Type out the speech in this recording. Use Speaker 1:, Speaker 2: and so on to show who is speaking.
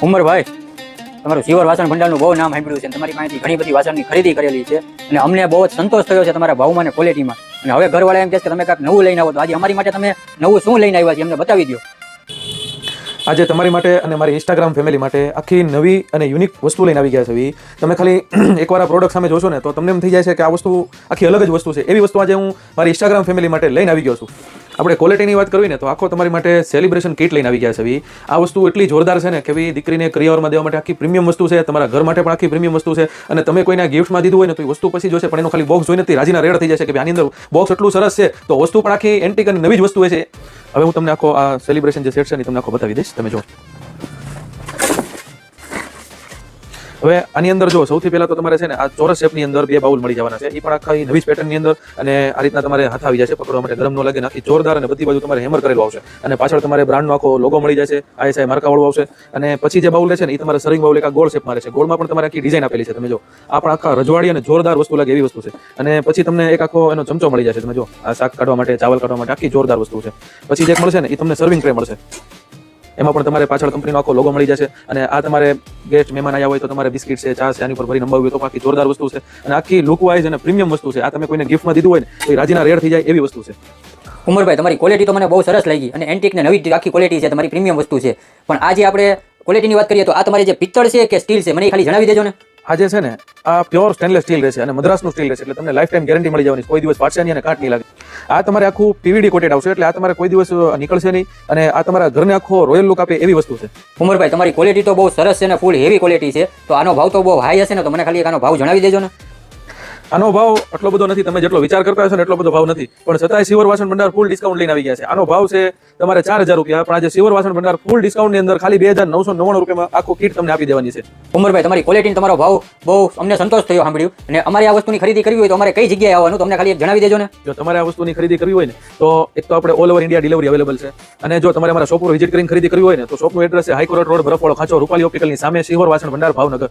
Speaker 1: ઉમરભાઈ, તમારું શિવર વાસણ ભંડારનું બહુ નામ સાંભળ્યું છે. તમારી પાસેથી ઘણી બધી વાસણની ખરીદી કરેલી છે અને અમને બહુ જ સંતોષ થયો છે તમારા ભાવમાં અને ક્વોલિટીમાં. અને હવે ઘરવાળા એમ કહે છે કે તમે કાંઈક નવું લઈને આવો, તો આજે અમારી માટે તમે નવું શું લઈને આવ્યા છે અમને બતાવી દો.
Speaker 2: આજે તમારી માટે અને મારી ઇન્સ્ટાગ્રામ ફેમિલી માટે આખી નવી અને યુનિક વસ્તુ લઈને આવી ગયા છે. તમે ખાલી એકવાર આ પ્રોડક્ટ સામે જોશો ને તો તમને એમ થઈ જાય છે કે આ વસ્તુ આખી અલગ જ વસ્તુ છે. એવી વસ્તુ આજે હું મારી ઇન્સ્ટાગ્રામ ફેમિલી માટે લઈને આવી ગયો છું. આપણે ક્વોલિટીની વાત કરવી ને તો આખો તમારી માટે સેલિબ્રેશન કિટ લઈને આવી ગયા છે. આ વસ્તુ એટલી જોરદાર છે ને કે દીકરીને કરિયરમાં દેવા માટે આખી પ્રીમિયમ વસ્તુ છે, તમારા ઘર માટે પણ આખી પ્રીમિયમ વસ્તુ છે. અને તમે કોઈને ગિફ્ટમાં દીધું હોય ને તો એ વસ્તુ પછી જોશે પણ એનો ખાલી બોક્સ જોઈને રાજીના રેડ થઈ જશે કે આની અંદર બોક્સ એટલું સરસ છે, તો વસ્તુ પણ આખી એન્ટિક અને નવી જ વસ્તુ છે. હવે હું તમને આખો આ સેલિબ્રેશન જે સેટ છે ને તમને આખો બતાવી દઈશ, તમે જો. હવે આની અંદર જો સૌથી પહેલા તો તમારે છે ને આ ચોરસ શેપની અંદર 2 બાઉલ મળી જવાના છે. એ પણ આખા નવી જ પેટર્નની અંદર અને આ રીતના તમારે હાથ આવી જશે, પકડવા માટે ગરમ ન લાગે, આખી જોરદાર અને બધી બાજુ તમારે હેમર કરેલું આવશે. અને પાછળ તમારે બ્રાન્ડનો આખો લોગો મળી જશે, ISI માર્કાવાળું આવશે. અને પછી જે બાઉલ છે ને એ તમારે સર્વિંગ બાઉલ એક ગોળ શેપમાં રહેશે. ગોળમાં પણ તમારે આખી ડિઝાઇન આપેલી છે, તમે જો. આ પણ આખા રજવાડી અને જોરદાર વસ્તુ લાગે એવી વસ્તુ છે. અને પછી તમને એક આખો એનો ચમચો મળી જશે, તમે જો. આ શાક કાઢવા માટે, ચાવલ કાઢવા માટે આખી જોરદાર વસ્તુ છે. પછી જે મળશે ને એ તમને સર્વિંગ ટ્રે મળશે. એમાં પણ તમારે પાછળ કંપનીનો આખો લોગો મળી જશે. અને આ તમારે ગેસ્ટ મહેમાન આવ્યા હોય તો તમારે બિસ્કિટ છે, ચા છે, આની ઉપર ભરી નંબાવી હોય તો આખી જોરદાર વસ્તુ છે. અને આખી લુક વાઇઝ અને પ્રીમિયમ વસ્તુ છે. આ તમે કોઈને ગિફ્ટમાં દીધું હોય ને તો એ રાજીના રેડ થઈ જાય એવી વસ્તુ છે.
Speaker 1: ઉમરભાઈ, તમારી ક્વોલિટી તો મને બહુ સરસ લાગી અને એન્ટિક ને નવી આખી ક્વોલિટી છે, તમારી પ્રીમિયમ વસ્તુ છે. પણ આજે આપણે ક્વોલિટીની વાત કરીએ તો આ તમારી જે પિત્તળ છે કે સ્ટીલ છે, મને ખાલી જણાવી દેજો ને.
Speaker 2: આ જે છે ને આ પ્યોર સ્ટેનલેસ સ્ટીલ રહેશે અને મદ્રાસનું સ્ટીલ રહેશે, એટલે તમને લાઈફ ટાઈમ ગેરંટી મળી જવાની. કોઈ દિવસ ફાટશે નહીં અને કાટ નહીં લાગે. આ તમારે આખું PVD કોટેડ આવશે, એટલે આ તમારે કોઈ દિવસ નીકળશે નહીં અને આ તમારા ઘરને આખો રોયલ લુક આપે એવી વસ્તુ છે.
Speaker 1: ઉમરભાઈ, તમારી ક્વોલિટી તો બહુ સરસ છે ને ફૂલ હેવી ક્વોલિટી છે, તો આનો ભાવ તો બહુ હાઈ હશે ને, તો મને ખાલી આનો ભાવ જણાવી દેજો ને.
Speaker 2: આનો ભાવ એટલો બધો નથી, તમે જેટલો વિચાર કરતા હશો ને એટલો બધો ભાવ નથી, પણ છતાંય શિવર વાસણ ભંડાર ફૂલ ડિસ્કાઉન્ટ લઈને આવી ગયા છે. આનો ભાવ છે તમારે 4000 રૂપિયા, પણ આજે શિવર વાસણ ભંડાર ફૂલ ડિસ્કાઉન્ટની અંદર ખાલી 2999 રૂપિયામાં આખો કીટ તમને આપી દેવાની છે.
Speaker 1: ઉમરભાઈ, તમારી ક્વોલિટી તમારો ભાવ બહુ અમને સંતોષ થયો સાંભળ્યું. અને અમારે આ વસ્તુની ખરીદી કરવી હોય તો અમારે કઈ જગ્યાએ આવવાનું તમને ખાલી જણાવી દેજો ને.
Speaker 2: જો તમારે આ વસ્તુની ખરીદી કરવી હોય ને તો એક તો આપણે all over India delivery available છે. અને જો તમારે અમારા શોપ પર વિઝિટ કરીને ખરીદી કરવી હોય ને તો શોપનું એડ્રેસ છે હાઈકોર્ટ રોડ, બરફવાળો ખાંચો, રૂપાલી ઓપ્ટિકલની સામે, શિવર વાસણ ભંડાર, ભાવનગર.